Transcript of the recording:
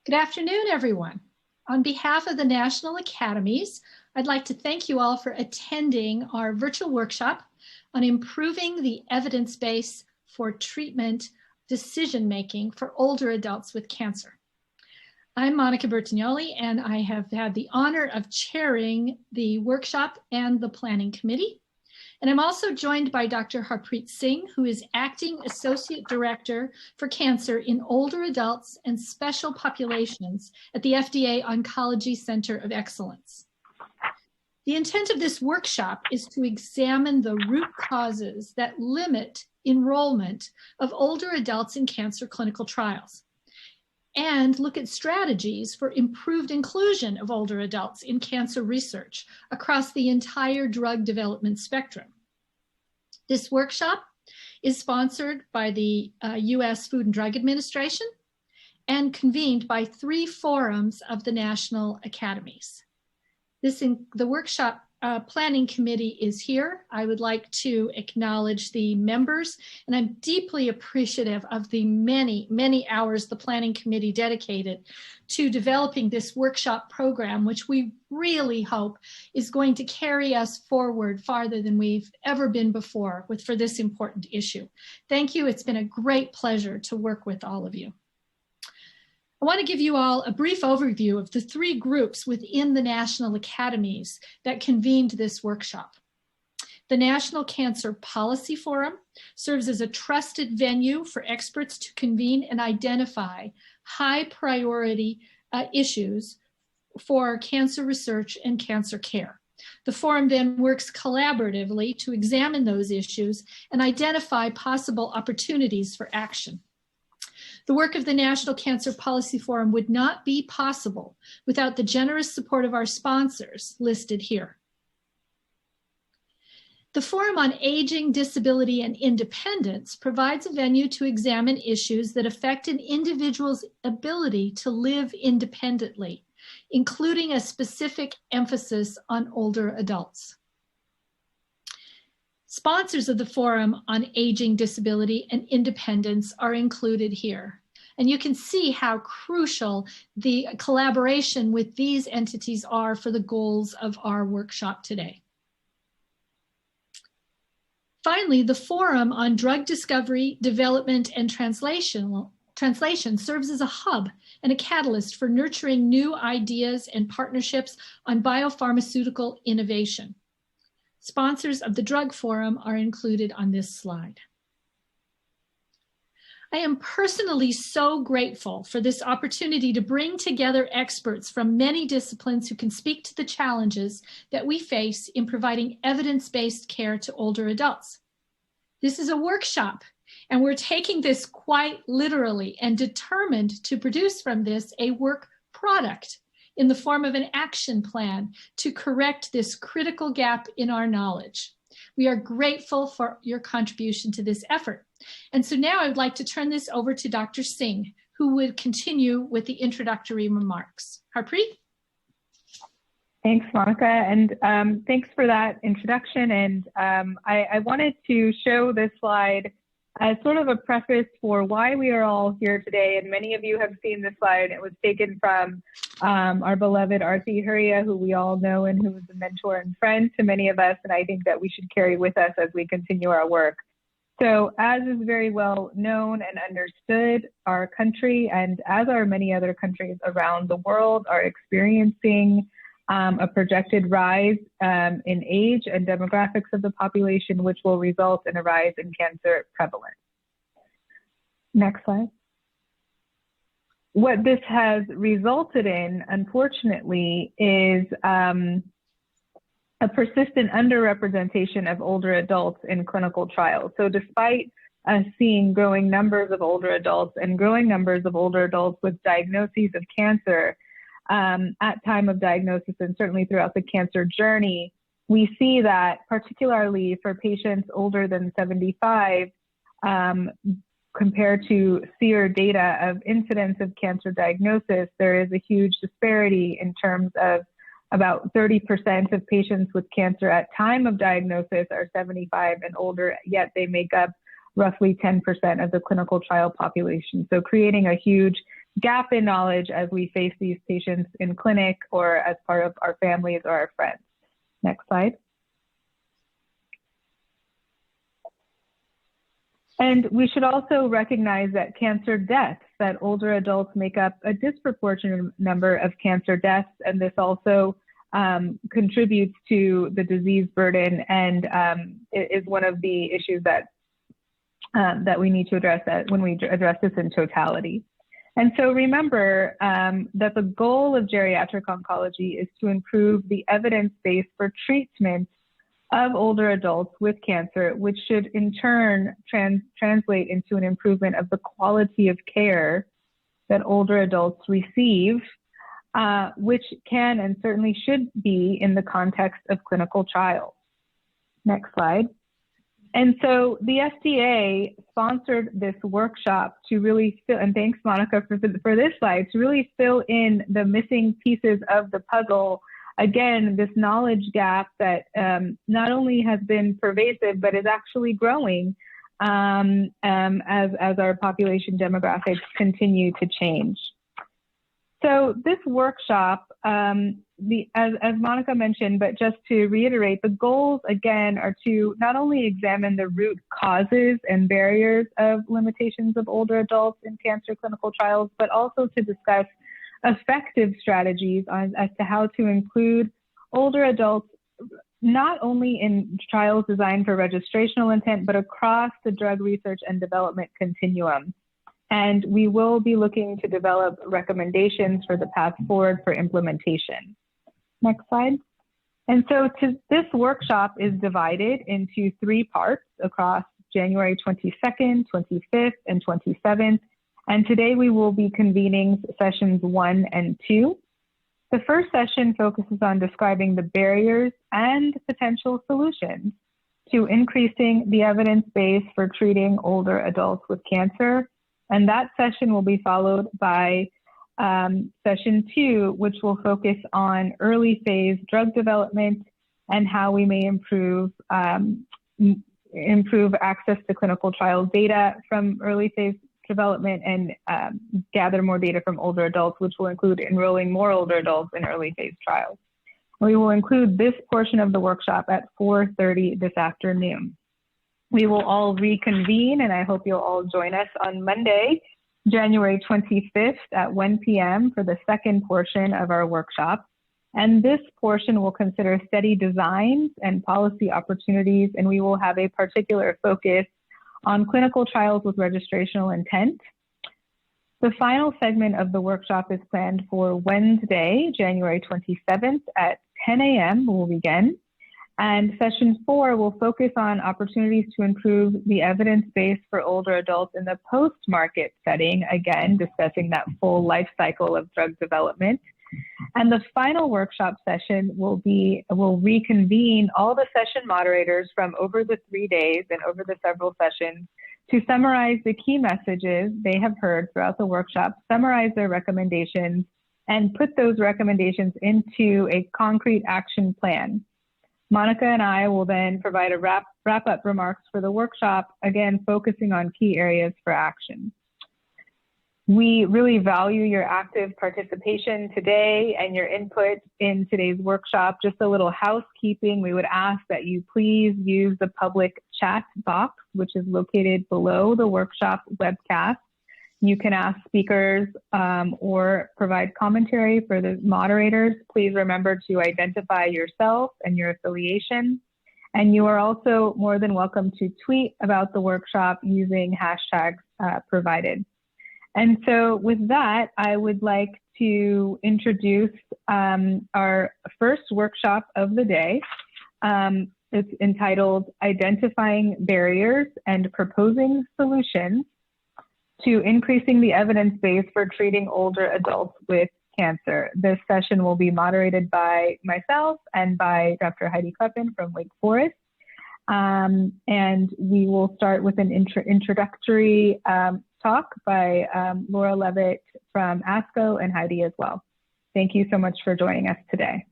Good afternoon, everyone. On behalf of the National Academies, I'd like to thank you all for attending our virtual workshop on improving the evidence base for treatment decision-making for older adults with cancer. I'm Monica Bertagnoli, and I have had the honor of chairing the workshop and the planning committee. And I'm also joined by Dr. Harpreet Singh, who is Acting Associate Director for Cancer in Older Adults and Special Populations at the FDA Oncology Center of Excellence. The intent of this workshop is to examine the root causes that limit enrollment of older adults in cancer clinical trials, and look at strategies for improved inclusion of older adults in cancer research across the entire drug development spectrum. This workshop is sponsored by the U.S. Food and Drug Administration and convened by 3 forums of the National Academies. The workshop planning committee is here. I would like to acknowledge the members, and I'm deeply appreciative of the many, many hours the planning committee dedicated to developing this workshop program, which we really hope is going to carry us forward farther than we've ever been before for this important issue. Thank you. It's been a great pleasure to work with all of you. I want to give you all a brief overview of the 3 groups within the National Academies that convened this workshop. The National Cancer Policy Forum serves as a trusted venue for experts to convene and identify high priority issues for cancer research and cancer care. The forum then works collaboratively to examine those issues and identify possible opportunities for action. The work of the National Cancer Policy Forum would not be possible without the generous support of our sponsors listed here. The Forum on Aging, Disability, and Independence provides a venue to examine issues that affect an individual's ability to live independently, including a specific emphasis on older adults. Sponsors of the Forum on Aging, Disability, and Independence are included here. And you can see how crucial the collaboration with these entities are for the goals of our workshop today. Finally, the Forum on Drug Discovery, Development, and Translation serves as a hub and a catalyst for nurturing new ideas and partnerships on biopharmaceutical innovation. Sponsors of the Drug Forum are included on this slide. I am personally so grateful for this opportunity to bring together experts from many disciplines who can speak to the challenges that we face in providing evidence-based care to older adults. This is a workshop, and we're taking this quite literally and determined to produce from this a work product in the form of an action plan to correct this critical gap in our knowledge. We are grateful for your contribution to this effort. And so now I would like to turn this over to Dr. Singh, who would continue with the introductory remarks. Harpreet? Thanks, Monica, and thanks for that introduction. And I wanted to show this slide as sort of a preface for why we are all here today. And many of you have seen this slide. It was taken from our beloved Arti Huria, who we all know and who is a mentor and friend to many of us. And I think that we should carry with us as we continue our work. So as is very well known and understood, our country, and as are many other countries around the world, are experiencing a projected rise in age and demographics of the population, which will result in a rise in cancer prevalence. Next slide. What this has resulted in, unfortunately, is a persistent underrepresentation of older adults in clinical trials. So despite us seeing growing numbers of older adults and growing numbers of older adults with diagnoses of cancer, at time of diagnosis and certainly throughout the cancer journey, we see that particularly for patients older than 75, compared to SEER data of incidence of cancer diagnosis, there is a huge disparity in terms of about 30% of patients with cancer at time of diagnosis are 75 and older, yet they make up roughly 10% of the clinical trial population. So creating a huge gap in knowledge as we face these patients in clinic or as part of our families or our friends. Next slide. And we should also recognize that cancer deaths, that older adults make up a disproportionate number of cancer deaths, and this also contributes to the disease burden and is one of the issues that that we need to address when we address this in totality. And so remember that the goal of geriatric oncology is to improve the evidence base for treatment of older adults with cancer, which should in turn translate into an improvement of the quality of care that older adults receive, which can and certainly should be in the context of clinical trials. Next slide. And so the FDA sponsored this workshop to really fill, and thanks Monica for this slide, to really fill in the missing pieces of the puzzle. Again, this knowledge gap that not only has been pervasive, but is actually growing as our population demographics continue to change. So this workshop, as Monica mentioned, but just to reiterate, the goals again are to not only examine the root causes and barriers of limitations of older adults in cancer clinical trials, but also to discuss effective strategies as to how to include older adults not only in trials designed for registrational intent, but across the drug research and development continuum. And we will be looking to develop recommendations for the path forward for implementation. Next slide. And so this workshop is divided into 3 parts across January 22nd, 25th, and 27th. And today we will be convening sessions 1 and 2. The first session focuses on describing the barriers and potential solutions to increasing the evidence base for treating older adults with cancer. And that session will be followed by session 2, which will focus on early phase drug development and how we may improve access to clinical trial data from early phase development and gather more data from older adults, which will include enrolling more older adults in early phase trials. We will include this portion of the workshop at 4:30 this afternoon. We will all reconvene, and I hope you'll all join us on Monday, January 25th at 1 p.m. for the second portion of our workshop. And this portion will consider study designs and policy opportunities, and we will have a particular focus on clinical trials with registrational intent. The final segment of the workshop is planned for Wednesday, January 27th at 10 a.m. We'll begin. And session 4 will focus on opportunities to improve the evidence base for older adults in the post-market setting, again, discussing that full life cycle of drug development. And the final workshop session will reconvene all the session moderators from over the 3 days and over the several sessions to summarize the key messages they have heard throughout the workshop, summarize their recommendations, and put those recommendations into a concrete action plan. Monica and I will then provide a wrap-up remarks for the workshop, again, focusing on key areas for action. We really value your active participation today and your input in today's workshop. Just a little housekeeping, we would ask that you please use the public chat box, which is located below the workshop webcast. You can ask speakers or provide commentary for the moderators. Please remember to identify yourself and your affiliation. And you are also more than welcome to tweet about the workshop using hashtags provided. And so with that, I would like to introduce our first workshop of the day. It's entitled Identifying Barriers and Proposing Solutions to Increasing the Evidence Base for Treating Older Adults with Cancer. This session will be moderated by myself and by Dr. Heidi Kleppen from Wake Forest. And we will start with an introductory talk by Laura Levitt from ASCO and Heidi as well. Thank you so much for joining us today.